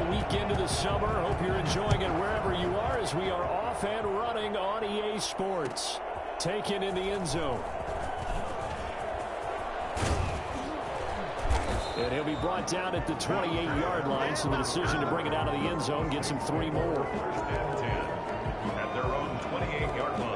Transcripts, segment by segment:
week into the summer. Hope you're enjoying it wherever you are as we are off and running on EA Sports. Taken in the end zone. And he'll be brought down at the 28-yard line, so the decision to bring it out of the end zone gets him 3 more. First and 10 at their own 28-yard line.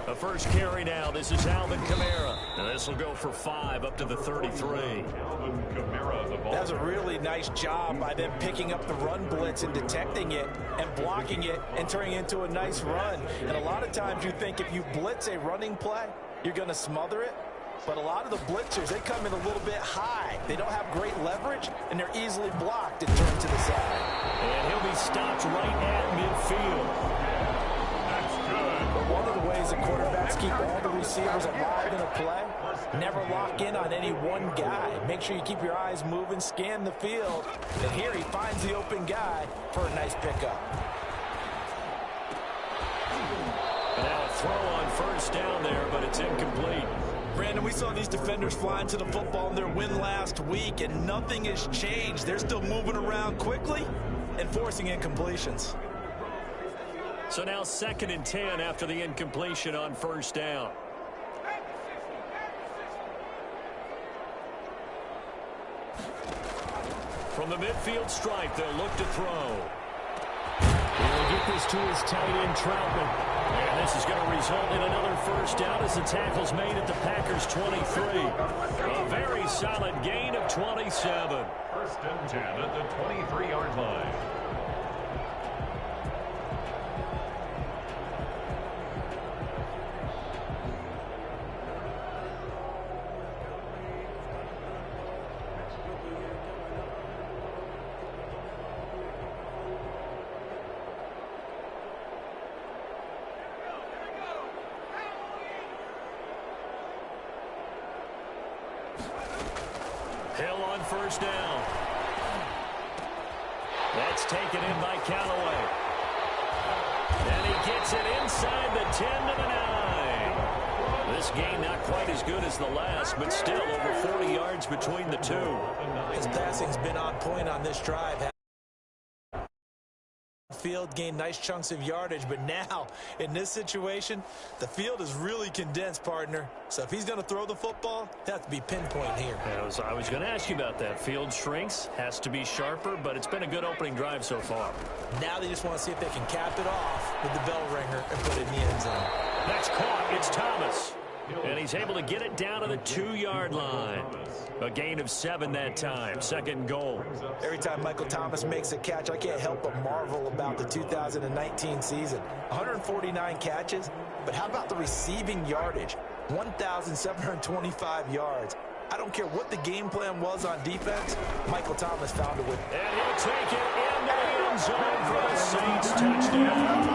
The first carry now. This is Alvin Kamara. And this will go for 5 up to the 33. Alvin Kamara, the ball. That was a really nice job by them picking up the run blitz and detecting it and blocking it and turning it into a nice run. And a lot of times you think if you blitz a running play, you're going to smother it. But a lot of the blitzers, they come in a little bit high. They don't have great leverage, and they're easily blocked and turned to the side. And he'll be stopped right at midfield. One of the ways that quarterbacks keep all the receivers alive in a play, never lock in on any one guy. Make sure you keep your eyes moving, scan the field. And here he finds the open guy for a nice pickup. Now a throw on first down there, but it's incomplete. Brandon, we saw these defenders fly into the football in their win last week, and nothing has changed. They're still moving around quickly and forcing incompletions. So now 2nd and 10 after the incompletion on first down. From the midfield stripe, they'll look to throw. He'll get this to his tight end, Troutman. And this is going to result in another first down as the tackle's made at the Packers' 23. A very solid gain of 27. First and 10 at the 23-yard line. Hill on first down. That's taken in by Callaway. And he gets it inside the 10 to the 9. This game not quite as good as the last, but still over 40 yards between the two. His passing's been on point on this drive. Field gained nice chunks of yardage, but now in this situation the field is really condensed, partner. So if he's going to throw the football, it has to be pinpoint here. I was going to ask you about that. Field shrinks, has to be sharper, but it's been a good opening drive so far. Now they just want to see if they can cap it off with the bell ringer and put it in the end zone. That's caught. It's Thomas. And he's able to get it down to the 2-yard line. A gain of 7 that time. 2nd goal. Every time Michael Thomas makes a catch, I can't help but marvel about the 2019 season. 149 catches, but how about the receiving yardage? 1,725 yards. I don't care what the game plan was on defense, Michael Thomas found a way. And he'll take it into the end zone for the Saints touchdown.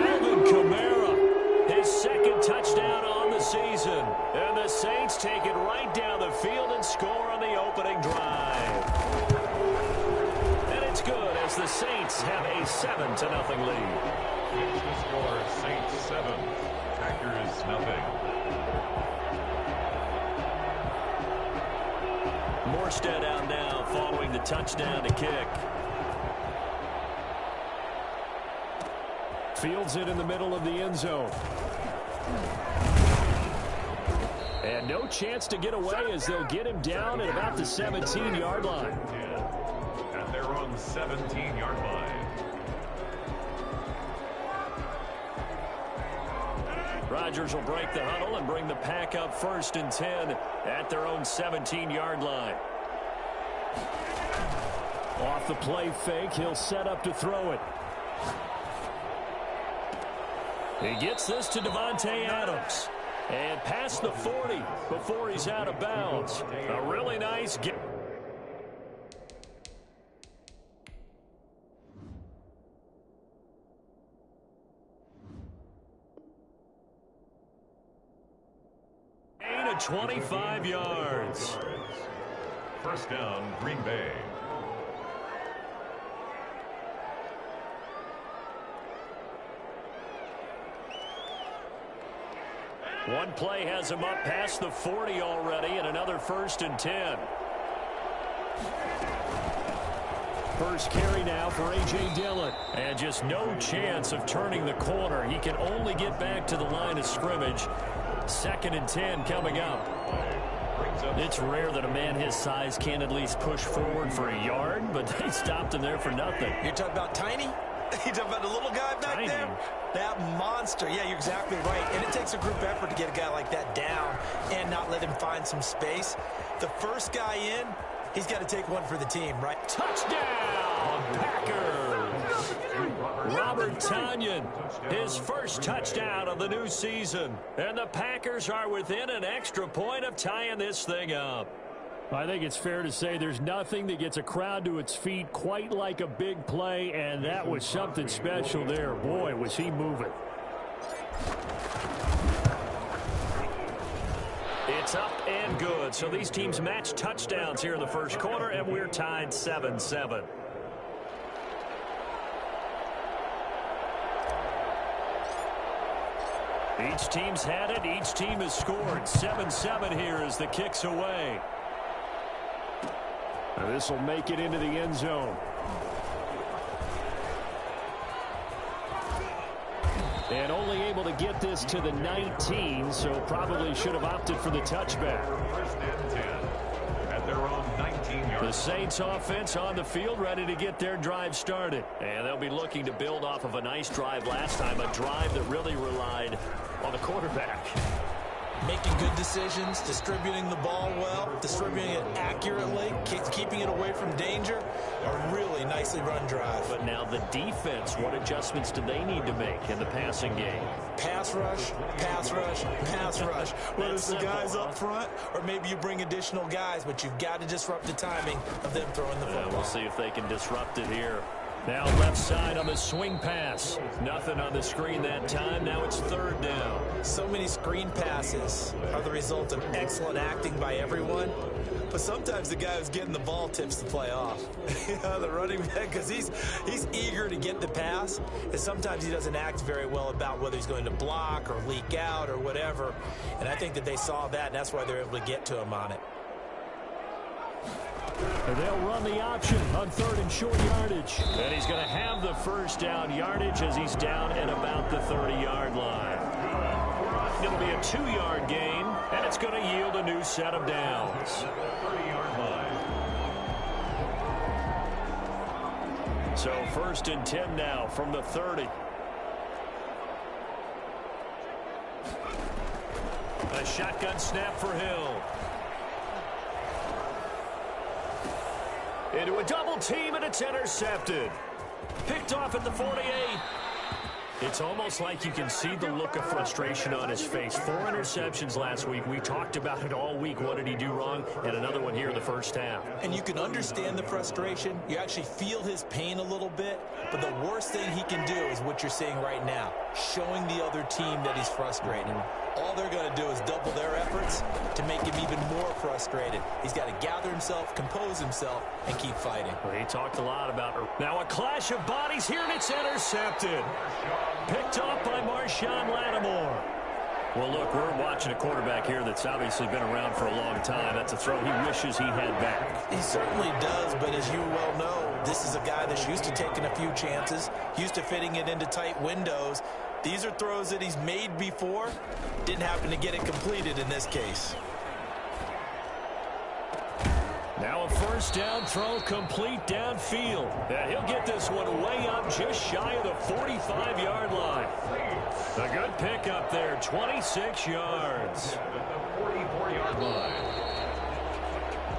Alvin Kamara, his 2nd touchdown on the season. And the Saints take it right down the field and score on the opening drive. And it's good as the Saints have a 7-0 lead. The score, Saints 7, Packers nothing. Morstead out now following the touchdown to kick. Fields it in the middle of the end zone. And no chance to get away as they'll get him down at about the 17-yard line. At their own 17-yard line. Rodgers will break the huddle and bring the pack up 1st and 10 at their own 17-yard line. Off the play fake, he'll set up to throw it. He gets this to Davante Adams. And past the 40 before he's out of bounds. A really nice game. Gain of 25 yards. First down, Green Bay. One play has him up past the 40 already, and another 1st and 10. First carry now for A.J. Dillon. And just no chance of turning the corner. He can only get back to the line of scrimmage. 2nd and 10 coming up. It's rare that a man his size can at least push forward for a yard, but they stopped him there for nothing. You're talking about Tiny? You're talking about the little guy back there? That monster. Yeah, you're exactly right. And it takes a group effort to get a guy like that down and not let him find some space. The first guy in, he's got to take one for the team, right? Touchdown, Packers! Robert Tonyan, his first touchdown of the new season. And the Packers are within an extra point of tying this thing up. I think it's fair to say there's nothing that gets a crowd to its feet quite like a big play, and that was something special there. Boy, was he moving. It's up and good. So these teams match touchdowns here in the first quarter, and we're tied 7-7. Each team's had it. Each team has scored. 7-7 here as the kick's away. This will make it into the end zone. And only able to get this to the 19, so probably should have opted for the touchback. 1st and 10 at their own 19-yard. The Saints offense on the field, ready to get their drive started. And they'll be looking to build off of a nice drive last time, a drive that really relied on the quarterback. Making good decisions, distributing the ball well, distributing it accurately, keeping it away from danger. A really nicely run drive. But now the defense, what adjustments do they need to make in the passing game? Pass rush, pass rush, pass rush. Whether it's the guys up front or maybe you bring additional guys, but you've got to disrupt the timing of them throwing the football. We'll see if they can disrupt it here. Now left side on the swing pass. Nothing on the screen that time. Now it's 3rd down. So many screen passes are the result of excellent acting by everyone. But sometimes the guy who's getting the ball tips the play off. The running back, because he's eager to get the pass. And sometimes he doesn't act very well about whether he's going to block or leak out or whatever. And I think that they saw that, and that's why they're able to get to him on it. And they'll run the option on 3rd and short yardage. And he's going to have the 1st down yardage as he's down at about the 30-yard line. It'll be a 2-yard gain, and it's going to yield a new set of downs. 30-yard line. So 1st and 10 now from the 30. A shotgun snap for Hill. Into a double team, and it's intercepted. Picked off at the 48. It's almost like you can see the look of frustration on his face. 4 interceptions last week. We talked about it all week. What did he do wrong? And another one here in the first half. And you can understand the frustration. You actually feel his pain a little bit. But the worst thing he can do is what you're seeing right now, showing the other team that he's frustrated. All they're going to do is double their efforts to make him even more frustrated. He's got to gather himself, compose himself, and keep fighting. Well, he talked a lot about her. Now a clash of bodies here, and it's intercepted. Picked off by Marshawn Lattimore. Well, look, we're watching a quarterback here that's obviously been around for a long time. That's a throw he wishes he had back. He certainly does, but as you well know, this is a guy that's used to taking a few chances, used to fitting it into tight windows. These are throws that he's made before. Didn't happen to get it completed in this case. Now a 1st down throw complete downfield. And he'll get this one way up just shy of the 45-yard line. A good pickup there, 26 yards. At the 44-yard line.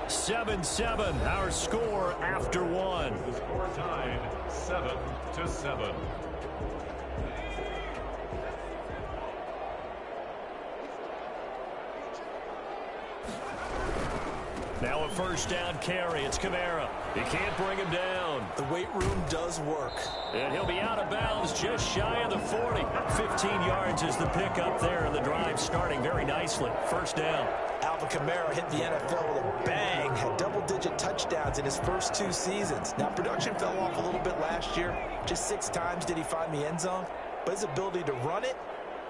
7-7, our score after one. The score tied 7-7. Now a 1st down carry. It's Kamara. He can't bring him down. The weight room does work. And he'll be out of bounds just shy of the 40. 15 yards is the pickup there, and the drive starting very nicely. 1st down. Alvin Kamara hit the NFL with a bang, had double-digit touchdowns in his first 2 seasons. Now, production fell off a little bit last year. Just 6 times did he find the end zone. But his ability to run it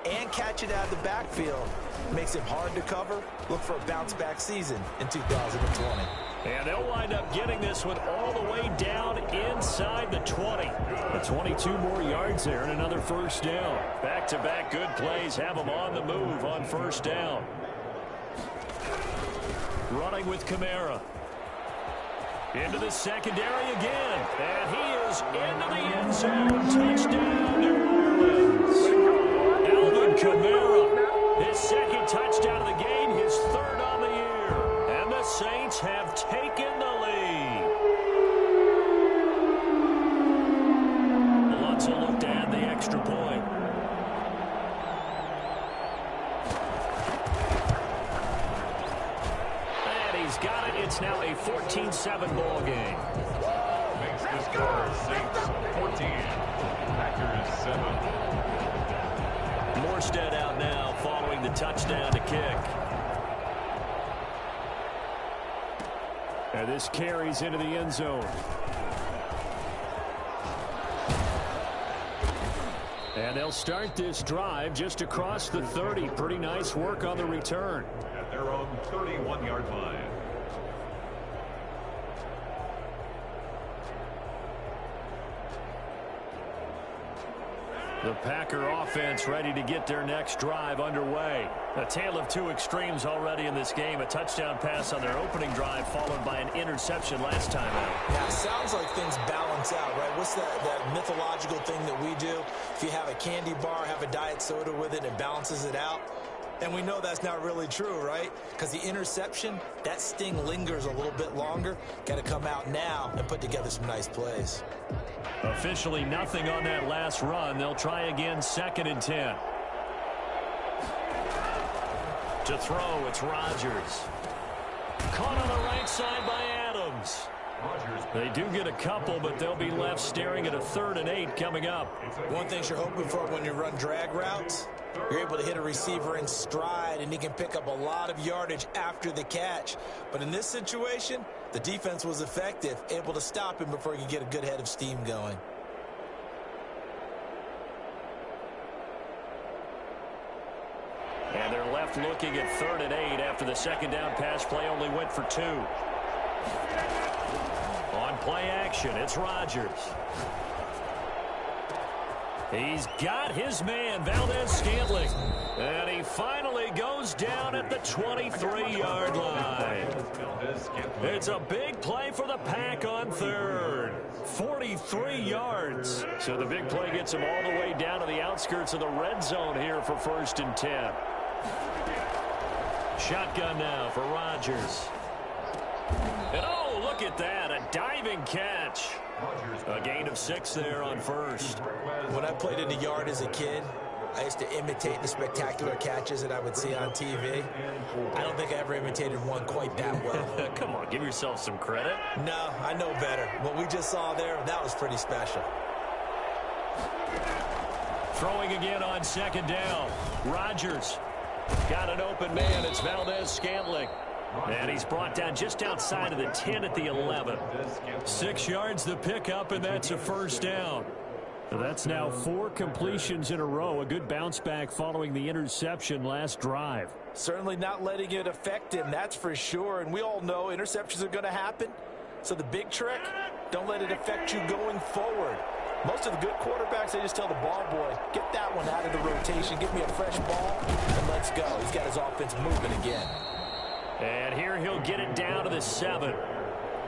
and catch it out of the backfield. Makes him hard to cover. Look for a bounce-back season in 2020. And they'll wind up getting this one all the way down inside the 20. 22 more yards there and another first down. Back-to-back good plays have them on the move on first down. Running with Kamara. Into the secondary again. And he is into the end zone. Touchdown, New Orleans. Alvin Kamara. His second touchdown of the game. His third on the year. And the Saints have taken the lead. Let's look to add the extra point. Got it. It's now a 14-7 ball game. Makes the score Saints 14, Packers 7. Morstead out now following the touchdown to kick. And this carries into the end zone. And they'll start this drive just across the 30. Pretty nice work on the return. At their own 31-yard line. The Packer offense ready to get their next drive underway. A tale of two extremes already in this game. A touchdown pass on their opening drive followed by an interception last time out. Now, it sounds like things balance out, right? What's that mythological thing that we do? If you have a candy bar, have a diet soda with it, it balances it out. And we know that's not really true, right? Because the interception, that sting lingers a little bit longer. Got to come out now and put together some nice plays. Officially nothing on that last run. They'll try again, 2nd and 10. To throw, it's Rodgers. Caught on the right side by Adams. They do get a couple, but they'll be left staring at a 3rd and 8 coming up. One thing you're hoping for when you run drag routes, you're able to hit a receiver in stride, and he can pick up a lot of yardage after the catch. But in this situation, the defense was effective, able to stop him before he could get a good head of steam going. And they're left looking at 3rd and 8 after the second down pass play only went for 2. On play action, it's Rodgers. He's got his man, Valdez-Scantling. And he finally goes down at the 23-yard line. It's a big play for the Pack on 3rd. 43 yards. So the big play gets him all the way down to the outskirts of the red zone here for 1st and 10. Shotgun now for Rodgers. And oh, look at that, a diving catch. A gain of 6 there on 1st. When I played in the yard as a kid, I used to imitate the spectacular catches that I would see on TV. I don't think I ever imitated one quite that well. Come on, give yourself some credit. No, I know better. What we just saw there, that was pretty special. Throwing again on 2nd down. Rodgers got an open man. It's Valdez-Scantling. And he's brought down just outside of the 10 at the 11. 6 yards the pickup, and that's a 1st down. So that's now 4 completions in a row. A good bounce back following the interception last drive. Certainly not letting it affect him, that's for sure. And we all know interceptions are going to happen. So the big trick, don't let it affect you going forward. Most of the good quarterbacks, they just tell the ball boy, get that one out of the rotation, give me a fresh ball, and let's go. He's got his offense moving again. And here he'll get it down to the 7.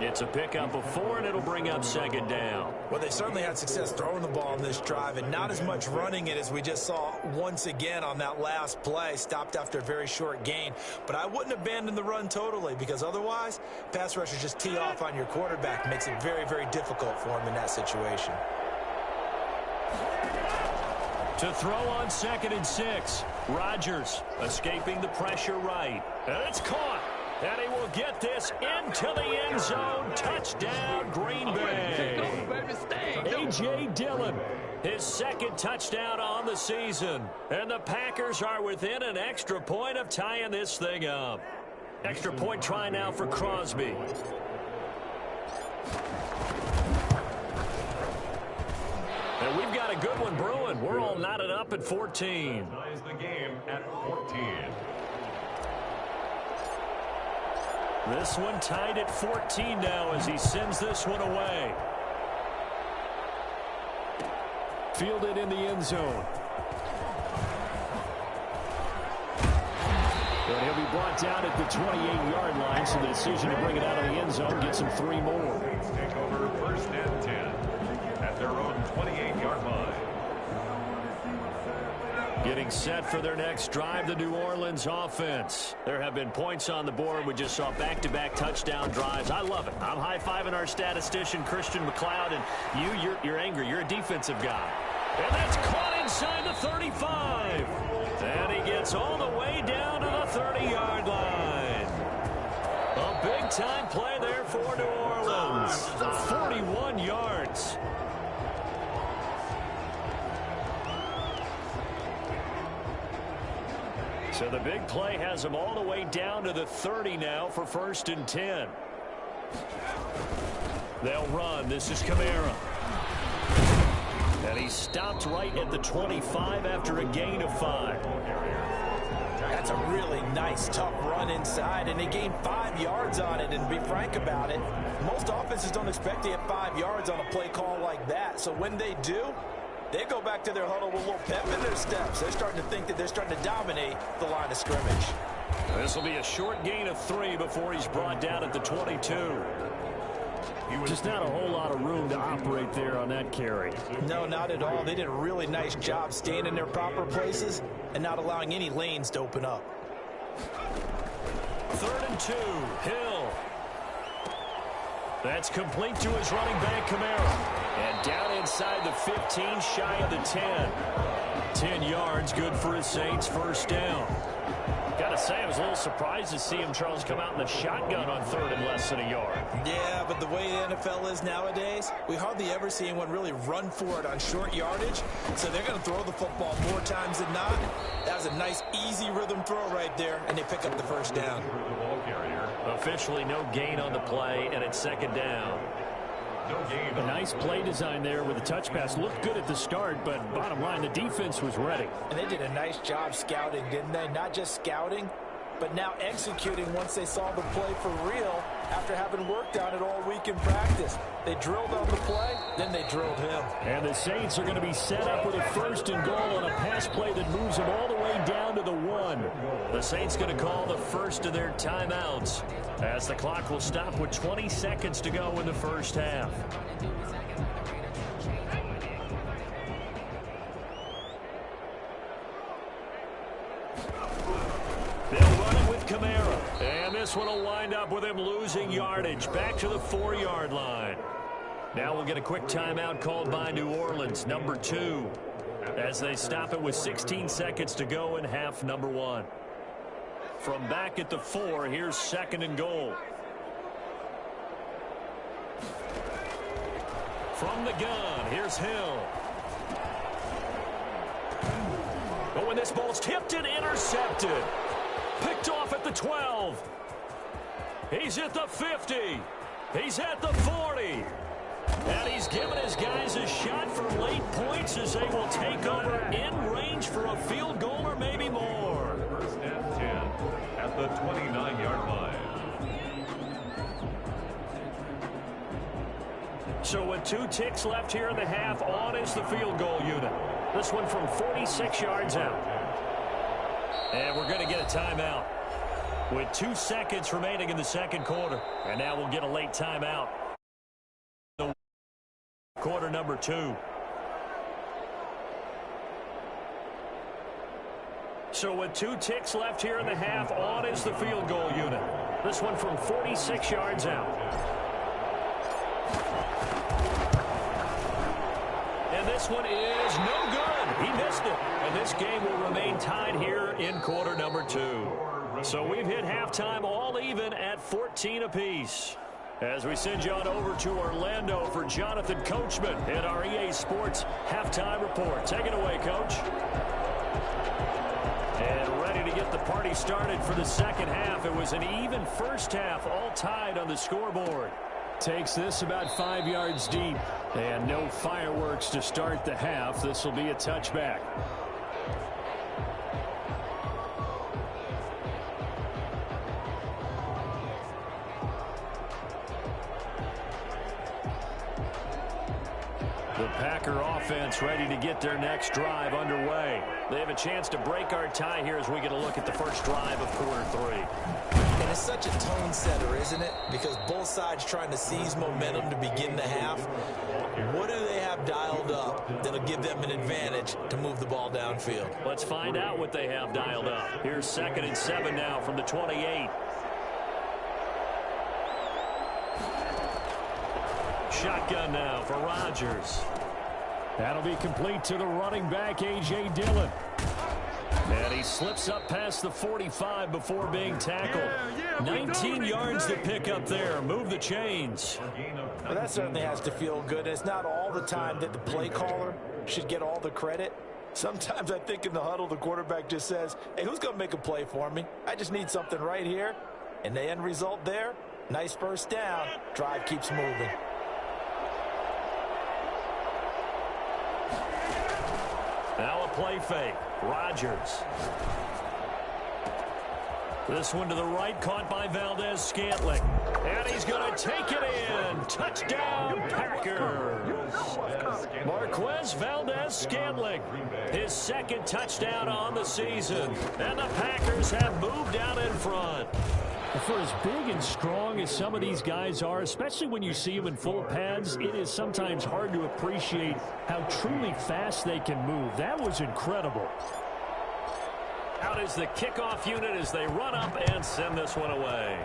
It's a pickup of 4, and it'll bring up 2nd down. Well, they certainly had success throwing the ball on this drive, and not as much running it as we just saw once again on that last play. Stopped after a very short gain. But I wouldn't abandon the run totally, because otherwise, pass rushers just tee off on your quarterback. Makes it very, very difficult for him in that situation. To throw on 2nd and 6. Rodgers escaping the pressure right. And it's caught. And he will get this into the end zone. Touchdown, Green Bay. A.J. Dillon, his 2nd touchdown on the season. And the Packers are within an extra point of tying this thing up. Extra point try now for Crosby. They're And we've got a good one brewing. We're all knotted up at 14. Ties the game at 14. This one tied at 14 now as he sends this one away. Fielded in the end zone. And he'll be brought down at the 28-yard line, so the decision to bring it out of the end zone gets him 3 more. Saints take over 1st and 10 at their own 28-yard line. Getting set for their next drive, the New Orleans offense. There have been points on the board. We just saw back-to-back touchdown drives. I love it. I'm high-fiving our statistician, Christian McLeod, and you're angry. You're a defensive guy. And that's caught inside the 35. And he gets all the way down to the 30-yard line. A big-time play there for New Orleans. 41 yards. So the big play has him all the way down to the 30 now for 1st and 10. They'll run. This is Kamara. And he stopped right at the 25 after a gain of 5. That's a really nice, tough run inside, and they gained 5 yards on it. And to be frank about it, most offenses don't expect to get 5 yards on a play call like that. So when they do, they go back to their huddle with a little pep in their steps. They're starting to think that they're starting to dominate the line of scrimmage. This will be a short gain of 3 before he's brought down at the 22. Just not a whole lot of room to operate there on that carry. No, not at all. They did a really nice job staying in their proper places and not allowing any lanes to open up. 3rd and 2, Hill. That's complete to his running back, Kamara. And down inside the 15, shy of the 10. 10 yards, good for his Saints, 1st down. Gotta say, I was a little surprised to see him, Charles, come out in the shotgun on 3rd and less than a yard. Yeah, but the way the NFL is nowadays, we hardly ever see anyone really run for it on short yardage. So they're going to throw the football more times than not. That was a nice, easy rhythm throw right there, and they pick up the 1st down. Officially no gain on the play, and it's 2nd down. A nice play design there with a touch pass. Looked good at the start, but bottom line, the defense was ready. And they did a nice job scouting, didn't they? Not just scouting, but now executing once they saw the play for real after having worked on it all week in practice. They drilled on the play, then they drilled him. And the Saints are going to be set up with a 1st and goal on a pass play that moves them all the way down to the 1. The Saints going to call the first of their timeouts as the clock will stop with 20 seconds to go in the 1st half. They'll run it with Kamara. And this one will wind up with him losing yardage back to the 4-yard line. Now we'll get a quick timeout called by New Orleans, number 2, as they stop it with 16 seconds to go in half number 1. From back at the 4, here's 2nd and goal. From the gun, here's Hill. Oh, and this ball's tipped and intercepted. Picked off at the 12. He's at the 50. He's at the 40. And he's given his guys a shot for late points as they will take over in range for a field goal or maybe more. 1st and 10 at the 29-yard line. So with 2 ticks left here in the half, on is the field goal unit. This one from 46 yards out. And we're going to get a timeout with 2 seconds remaining in the 2nd quarter. And now we'll get a late timeout. Quarter number 2. So with 2 ticks left here in the half, on is the field goal unit. This one from 46 yards out. And this one is no good. He missed it. And this game will remain tied here in quarter number 2. So we've hit halftime all even at 14 apiece. As we send you on over to Orlando for Jonathan Coachman in our EA Sports Halftime Report. Take it away, Coach. And ready to get the party started for the 2nd half. It was an even 1st half, all tied on the scoreboard. takes this about 5 yards deep. And no fireworks to start the half. This will be a touchback. The Packer offense ready to get their next drive underway. They have a chance to break our tie here as we get a look at the first drive of quarter 3. And it's such a tone setter, isn't it? Because both sides trying to seize momentum to begin the half. What do they have dialed up that'll give them an advantage to move the ball downfield? Let's find out what they have dialed up. Here's 2nd and 7 now from the 28. Shotgun now for Rodgers. That'll be complete to the running back, A.J. Dillon. And he slips up past the 45 before being tackled. 19 yards to pick up there. Move the chains. Well, that certainly has to feel good. It's not all the time that the play caller should get all the credit. Sometimes I think in the huddle, the quarterback just says, hey, who's going to make a play for me? I just need something right here. And the end result there, nice first down. Drive keeps moving. Now a play fake. Rodgers. This one to the right, caught by Valdes-Scantling. And he's going to take it in. Touchdown, Packers. Marquez Valdes-Scantling, his 2nd touchdown on the season. And the Packers have moved out in front. For as big and strong as some of these guys are, especially when you see them in full pads, it is sometimes hard to appreciate how truly fast they can move. That was incredible. Out is the kickoff unit as they run up and send this one away.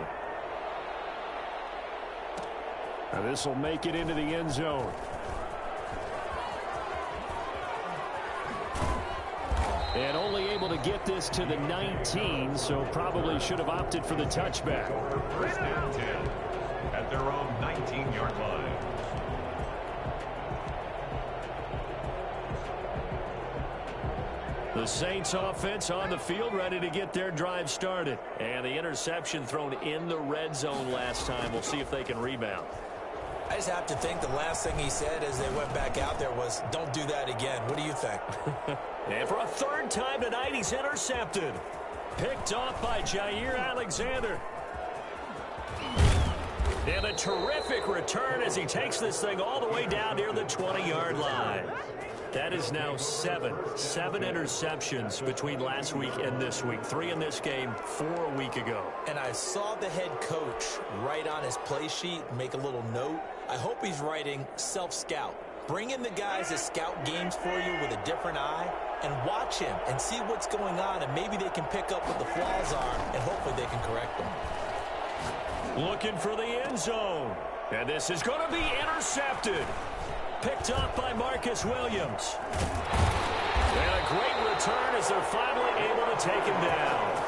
Now this will make it into the end zone. And only able to get this to the 19, so probably should have opted for the touchback. First and 10 at their own 19-yard line. The Saints offense on the field ready to get their drive started. And the interception thrown in the red zone last time. We'll see if they can rebound. I just have to think the last thing he said as they went back out there was, don't do that again. What do you think? And for a 3rd time tonight, he's intercepted. Picked off by Jair Alexander. And a terrific return as he takes this thing all the way down near the 20-yard line. That is now 7 interceptions between last week and this week. 3 in this game, 4 a week ago. And I saw the head coach write on his play sheet, make a little note. I hope he's writing self-scout. Bring in the guys that scout games for you with a different eye and watch him and see what's going on, and maybe they can pick up what the flaws are, and hopefully they can correct them. Looking for the end zone. And this is going to be intercepted. Picked off by Marcus Williams. And a great return as they're finally able to take him down.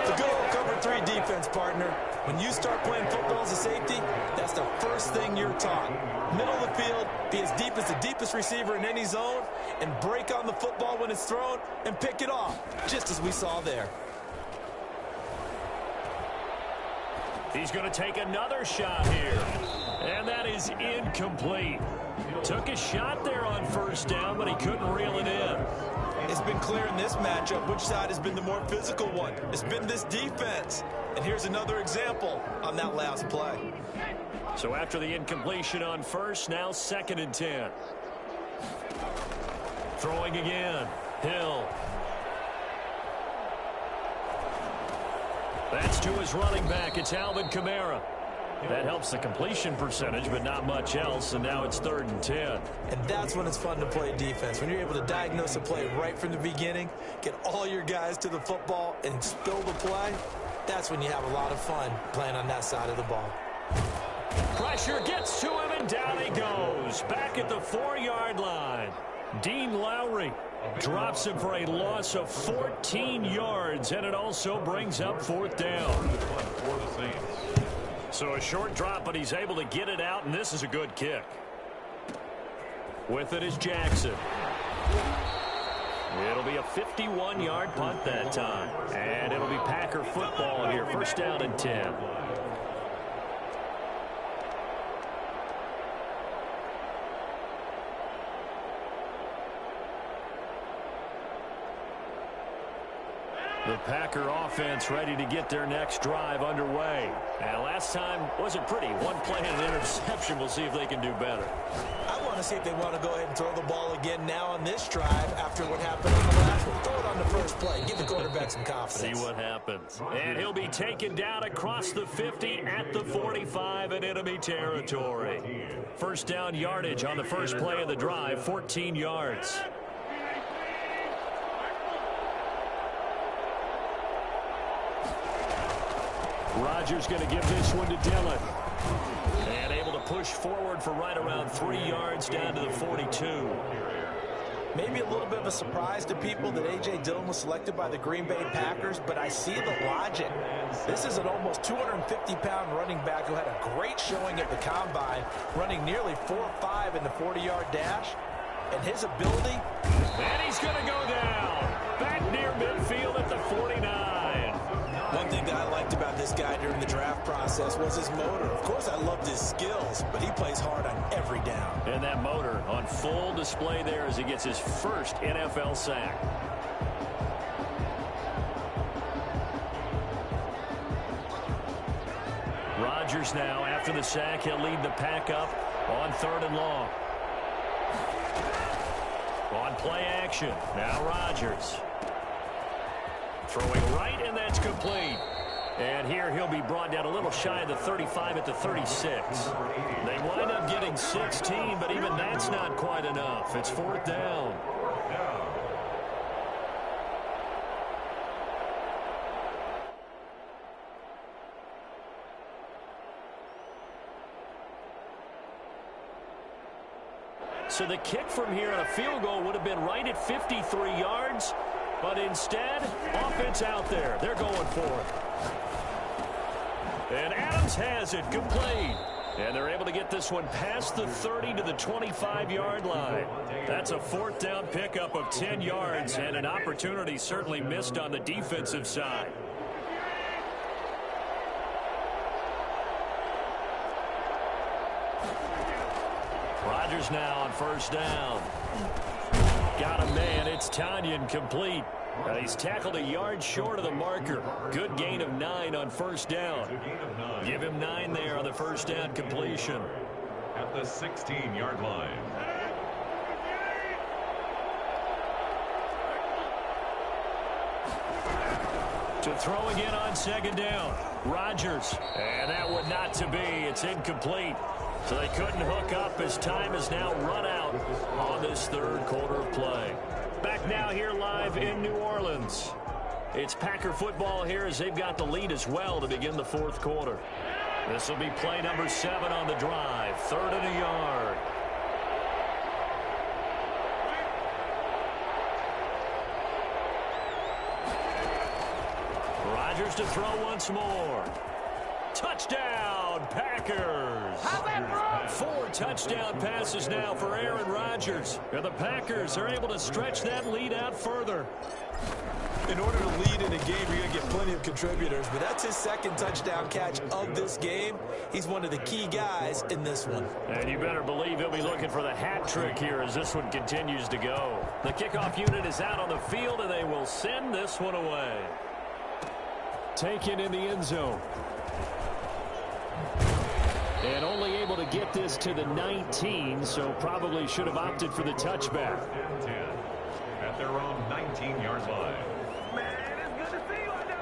The good old cover 3 defense, partner. When you start playing football as a safety, that's the first thing you're taught. Middle of the field, be as deep as the deepest receiver in any zone, and break on the football when it's thrown and pick it off, just as we saw there. He's going to take another shot here. And that is incomplete. Took a shot there on 1st down, but he couldn't reel it in. It's been clear in this matchup which side has been the more physical one. It's been this defense. And here's another example on that last play. So after the incompletion on 1st, now 2nd and 10. Throwing again. Hill. That's to his running back. It's Alvin Kamara. That helps the completion percentage, but not much else, and now it's 3rd and 10. And that's when it's fun to play defense. When you're able to diagnose a play right from the beginning, get all your guys to the football, and spill the play, that's when you have a lot of fun playing on that side of the ball. Pressure gets to him, and down he goes. Back at the 4-yard line. Dean Lowry drops him for a loss of 14 yards, and it also brings up 4th down. For the Saints. So a short drop, but he's able to get it out, and this is a good kick. With it is Jackson. It'll be a 51-yard punt that time. And it'll be Packer football here. 1st down and 10. The Packer offense ready to get their next drive underway. And last time wasn't pretty. One play and an interception. We'll see if they can do better. I want to see if they want to go ahead and throw the ball again now on this drive after what happened on the last one. Throw it on the first play. Give the quarterback some confidence. See what happens. And he'll be taken down across the 50 at the 45 in enemy territory. First down yardage on the first play of the drive, 14 yards. Rodgers going to give this one to Dillon. And able to push forward for right around 3 yards down to the 42. Maybe a little bit of a surprise to people that A.J. Dillon was selected by the Green Bay Packers, but I see the logic. This is an almost 250-pound running back who had a great showing at the Combine, running nearly 4.5 in the 40-yard dash. And his ability... And he's going to go down. Back near midfield at the 49. One thing that I liked about this guy during the draft process was his motor. Of course, I loved his skills, but he plays hard on every down. And that motor on full display there as he gets his first NFL sack. Rodgers now, after the sack, he'll lead the pack up on 3rd and long. On play action, now Rodgers. Throwing right, and that's complete. And here he'll be brought down a little shy of the 35 at the 36. They wind up getting 16, but even that's not quite enough. It's 4th down. So the kick from here on a field goal would have been right at 53 yards. But instead, offense out there. They're going for it. And Adams has it complete. And they're able to get this one past the 30 to the 25-yard line. That's a 4th down pickup of 10 yards and an opportunity certainly missed on the defensive side. Rodgers now on 1st down. Got a man. It's Tonyan complete. He's tackled a yard short of the marker. Good gain of 9 on 1st down. Give him 9 there on the 1st down completion. At the 16-yard line. To throw again on 2nd down. Rodgers. And that would not to be. It's incomplete. So they couldn't hook up as time is now run out on this 3rd quarter of play. Back now here live in New Orleans. It's Packer football here as they've got the lead as well to begin the 4th quarter. This will be play number 7 on the drive. 3rd and a yard. Rodgers to throw once more. Touchdown, Packers. 4 touchdown passes now for Aaron Rodgers. And the Packers are able to stretch that lead out further. In order to lead in a game, you're going to get plenty of contributors, but that's his 2nd touchdown catch of this game. He's one of the key guys in this one. And you better believe he'll be looking for the hat trick here as this one continues to go. The kickoff unit is out on the field, and they will send this one away. Taken in the end zone. And only able to get this to the 19, so probably should have opted for the touchback. 10 at their own 19-yard line. Man, it's good to see you out there,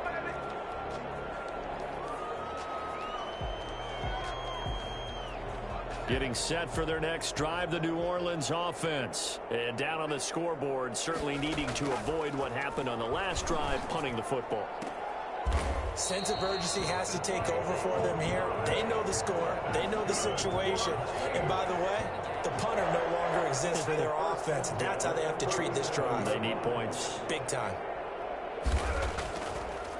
baby. Getting set for their next drive, the New Orleans offense. And down on the scoreboard, certainly needing to avoid what happened on the last drive, punting the football. Sense of urgency has to take over for them here. They know the score. They know the situation. And by the way, the punter no longer exists for their offense. That's how they have to treat this drive. They need points. Big time.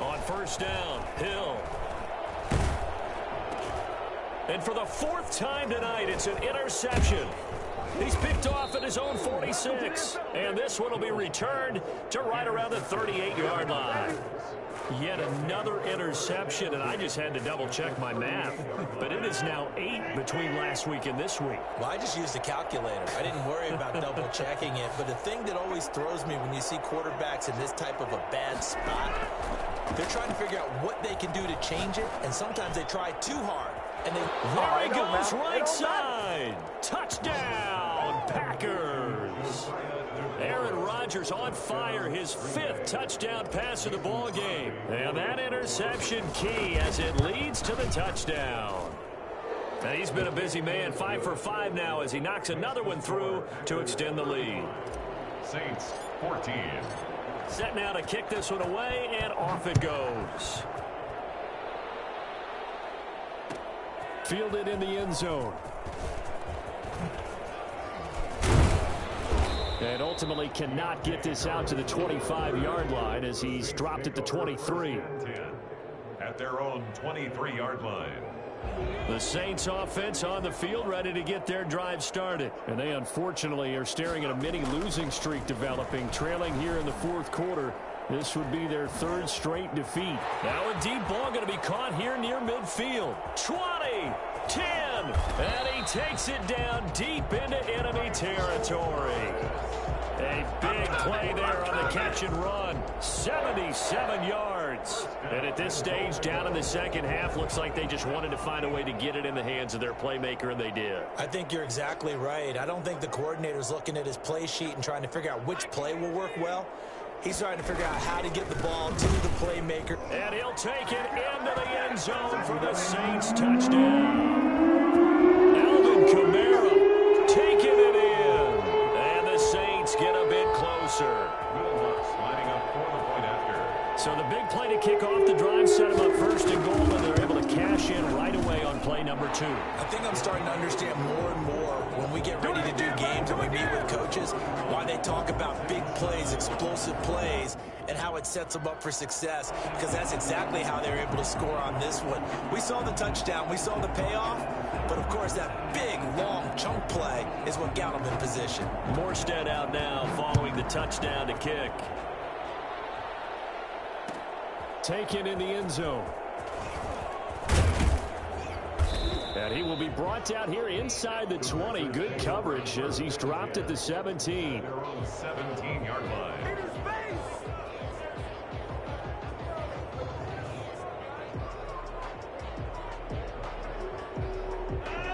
On 1st down, Hill. And for the fourth time tonight, it's an interception. He's picked off at his own 46. And this one will be returned to right around the 38-yard line. Yet another interception, and I just had to double-check my math. But it is now 8 between last week and this week. Well, I just used a calculator. I didn't worry about double-checking it. But the thing that always throws me when you see quarterbacks in this type of a bad spot, they're trying to figure out what they can do to change it, and sometimes they try too hard. And there he goes, right side. Touchdown, Packers. Aaron Rodgers on fire, his 5th touchdown pass of the ball game. And that interception key as it leads to the touchdown. And he's been a busy man, 5 for 5 now as he knocks another one through to extend the lead. Saints 14. Set now to kick this one away, and off it goes. Fielded in the end zone. And ultimately cannot get this out to the 25-yard line as he's dropped at the 23. 10 at their own 23-yard line. The Saints offense on the field ready to get their drive started. And they unfortunately are staring at a mini losing streak developing, trailing here in the fourth quarter. This would be their 3rd straight defeat. Now a deep ball going to be caught here near midfield. 20, 10, and he takes it down deep into enemy territory. A big play there on the catch and run. 77 yards. And at this stage, down in the second half, looks like they just wanted to find a way to get it in the hands of their playmaker, and they did. I think you're exactly right. I don't think the coordinator's looking at his play sheet and trying to figure out which play will work well. He's trying to figure out how to get the ball to the playmaker. And he'll take it into the end zone for the Saints touchdown. Alvin Kamara taking it in. And the Saints get a bit closer. Lining up for the point after. So the big play to kick off the drive set them up 1st and goal, and they're able to cash in right away on play number 2. I think I'm starting to understand more and more when we get ready to do games and we meet with coaches why they talk about big plays, explosive plays, and how it sets them up for success, because that's exactly how they're able to score on this one. We saw the touchdown, we saw the payoff, but of course that big, long chunk play is what got them in position. Morstead out now following the touchdown to kick. Taken in the end zone. And he will be brought down here inside the 20. Good coverage as he's dropped at the 17. Their own 17-yard line.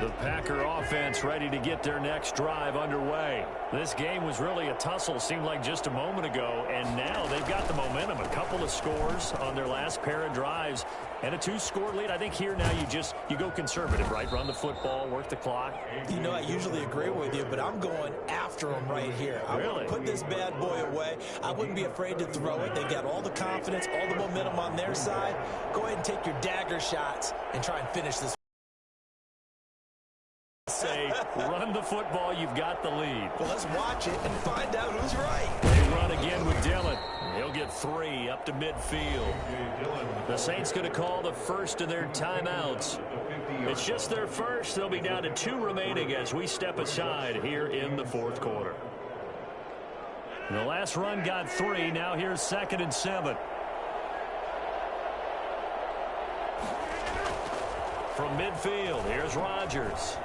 The Packer offense ready to get their next drive underway. This game was really a tussle, seemed like just a moment ago, and now they've got the momentum. A couple of scores on their last pair of drives and a 2-score lead. I think here now you go conservative, right? Run the football, work the clock. You know, I usually agree with you, but I'm going after them right here. I want to put this bad boy away. I wouldn't be afraid to throw it. They got all the confidence, all the momentum on their side. Go ahead and take your dagger shots and try and finish this. Say, run the football, you've got the lead. Well, let's watch it and find out who's right. They run again with Dillon. He'll get 3 up to midfield. The Saints going to call the first of their timeouts. It's just their first. They'll be down to 2 remaining as we step aside here in the fourth quarter. The last run got 3. Now here's 2nd and 7. From midfield, here's Rodgers.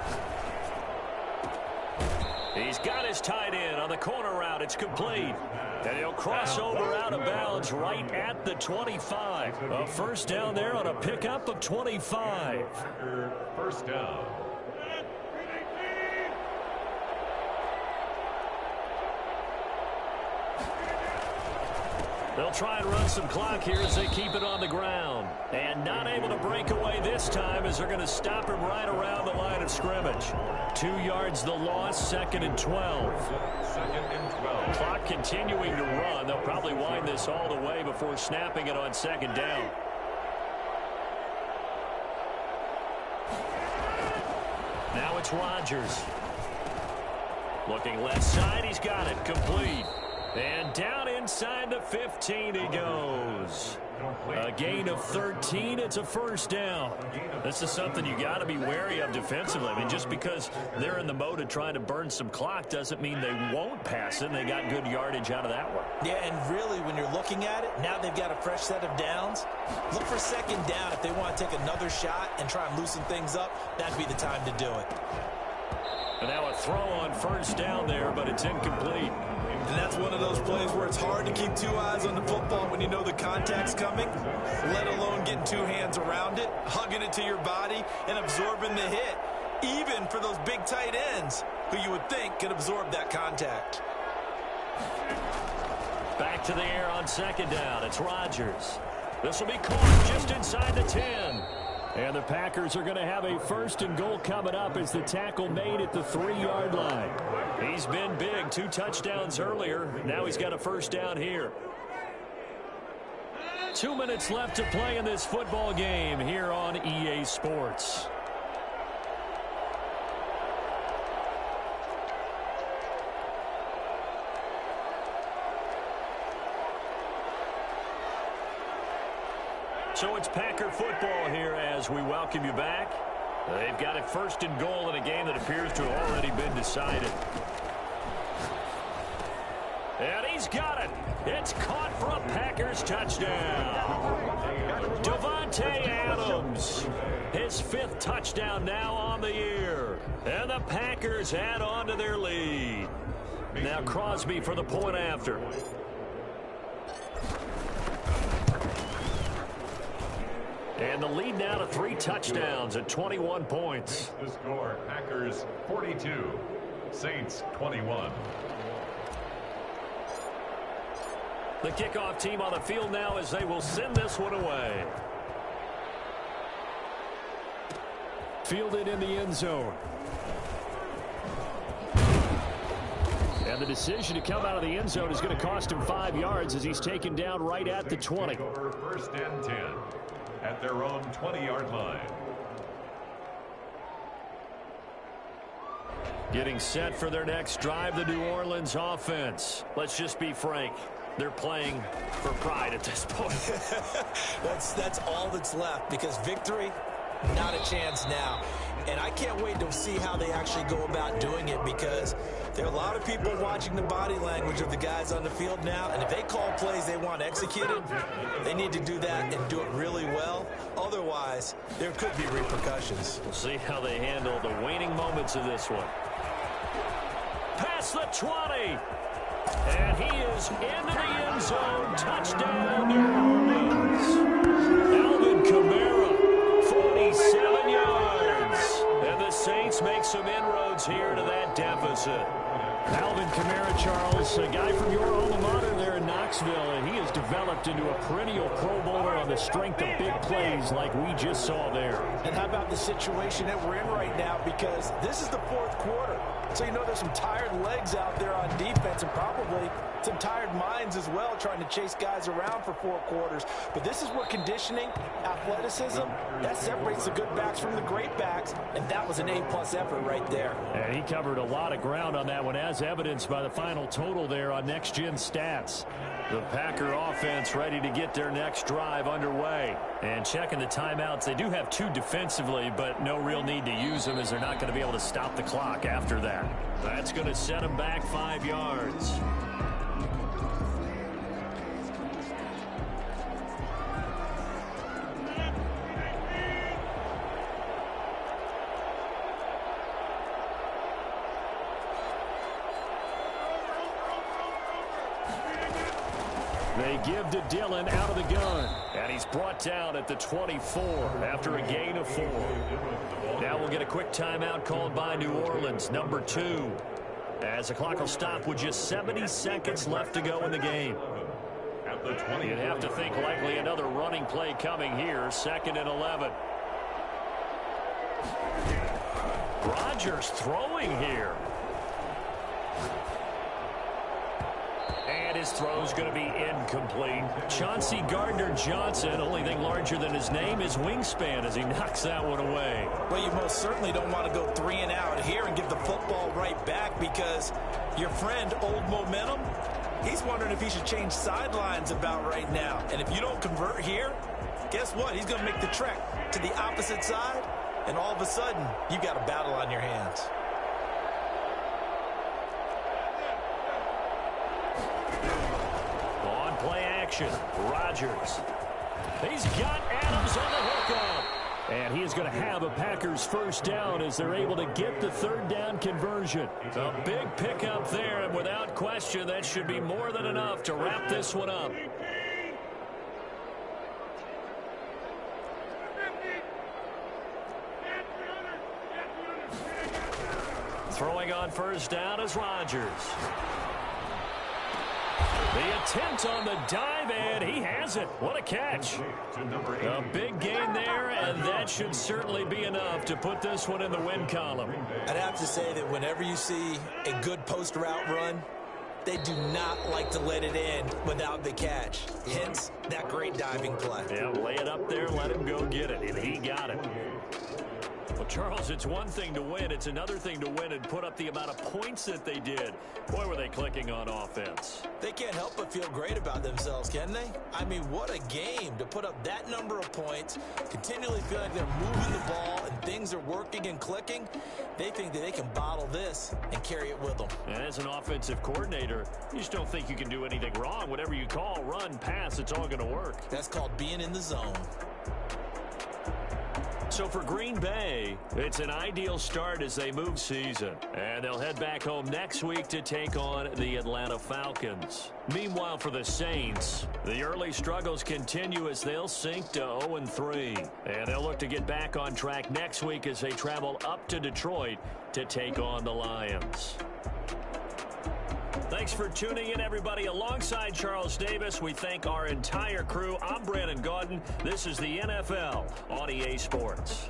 He's got his tight end on the corner route. It's complete. And he'll cross over out of bounds right at the 25. A first down there on a pickup of 25. First down. They'll try and run some clock here as they keep it on the ground. And not able to break away this time as they're going to stop him right around the line of scrimmage. 2 yards the loss, 2nd and 12. 2nd and 12. Clock continuing to run. They'll probably wind this all the way before snapping it on 2nd down. Now it's Rodgers. Looking left side, he's got it. Complete. And down in inside the 15 he goes. A gain of 13. It's a first down. This is something you got to be wary of defensively. I mean, just because they're in the mode of trying to burn some clock doesn't mean they won't pass it. And they got good yardage out of that one. Yeah, and really, when you're looking at it, now they've got a fresh set of downs. Look for second down if they want to take another shot and try and loosen things up. That'd be the time to do it. And now a throw on first down there, but it's incomplete. And that's one of those plays where it's hard to keep two eyes on the football when you know the contact's coming, let alone getting two hands around it, hugging it to your body, and absorbing the hit, even for those big tight ends who you would think could absorb that contact. Back to the air on second down. It's Rodgers. This will be caught just inside the 10. And the Packers are going to have a first and goal coming up as the tackle made at the 3-yard line. He's been big. 2 touchdowns earlier. Now he's got a first down here. 2 minutes left to play in this football game here on EA Sports. So it's Packer football here as we welcome you back. They've got it first and goal in a game that appears to have already been decided. And he's got it. It's caught for a Packers touchdown. Davante Adams, his 5th touchdown now on the year. And the Packers add on to their lead. Now Crosby for the point after. And the lead now to 3 touchdowns at 21 points. The score, Packers 42, Saints 21. The kickoff team on the field now as they will send this one away. Fielded in the end zone. And the decision to come out of the end zone is going to cost him 5 yards as he's taken down right at the 20. First and 10. At their own 20-yard line. Getting set for their next drive, the New Orleans offense. Let's just be frank. They're playing for pride at this point. That's all that's left because victory, not a chance now. And I can't wait to see how they actually go about doing it because there are a lot of people watching the body language of the guys on the field now. And if they call plays they want executed, they need to do that and do it really well. Otherwise, there could be repercussions. We'll see how they handle the waning moments of this one. Past the 20. And he is into the end zone. Touchdown, New Orleans. Alvin Kamara, 47 yards. And the Saints make some inroads here to that deficit. Alvin Kamara, Charles, a guy from your alma mater there in Knoxville, and he has developed into a perennial Pro Bowler on the strength of big plays like we just saw there. And how about the situation that we're in right now? Because this is the 4th quarter. So you know there's some tired legs out there on defense and probably some tired minds as well trying to chase guys around for 4 quarters. But this is where conditioning, athleticism, that separates the good backs from the great backs. And that was an A-plus effort right there. And he covered a lot of ground on that one, as evidenced by the final total there on Next Gen Stats. The Packer offense ready to get their next drive underway. And checking the timeouts, they do have 2 defensively, but no real need to use them as they're not going to be able to stop the clock after that. That's going to set them back 5 yards. They give to Dillon out of the gun. And he's brought down at the 24 after a gain of 4. Now we'll get a quick timeout called by New Orleans, number 2. As the clock will stop with just 70 seconds left to go in the game. You'd have to think likely another running play coming here, 2nd and 11. Rodgers throwing here. And And his throw is going to be incomplete. Chauncey Gardner-Johnson, only thing larger than his name is wingspan as he knocks that one away. Well, you most certainly don't want to go 3 and out here and give the football right back because your friend, Old Momentum, he's wondering if he should change sidelines about right now. And if you don't convert here, guess what? He's going to make the trek to the opposite side, and all of a sudden, you've got a battle on your hands. On play action, Rodgers. He's got Adams on the hookup. And he is going to have a Packers first down as they're able to get the third down conversion. A big pickup there, and without question, that should be more than enough to wrap this one up. Throwing on first down is Rodgers. The attempt on the dive, and he has it. What a catch. A big gain there, and that should certainly be enough to put this one in the win column. I'd have to say that whenever you see a good post route run, they do not like to let it in without the catch. Hence, that great diving play. Yeah, lay it up there, let him go get it, and he got it. Well, Charles, it's one thing to win. It's another thing to win and put up the amount of points that they did. Boy, were they clicking on offense. They can't help but feel great about themselves, can they? I mean, what a game to put up that number of points, continually feel like they're moving the ball and things are working and clicking. They think that they can bottle this and carry it with them. And as an offensive coordinator, you just don't think you can do anything wrong. Whatever you call, run, pass, it's all going to work. That's called being in the zone. So for Green Bay, it's an ideal start as they move season. And they'll head back home next week to take on the Atlanta Falcons. Meanwhile, for the Saints, the early struggles continue as they'll sink to 0-3. And they'll look to get back on track next week as they travel up to Detroit to take on the Lions. Thanks for tuning in, everybody. Alongside Charles Davis, we thank our entire crew. I'm Brandon Gaudin. This is the NFL on EA Sports.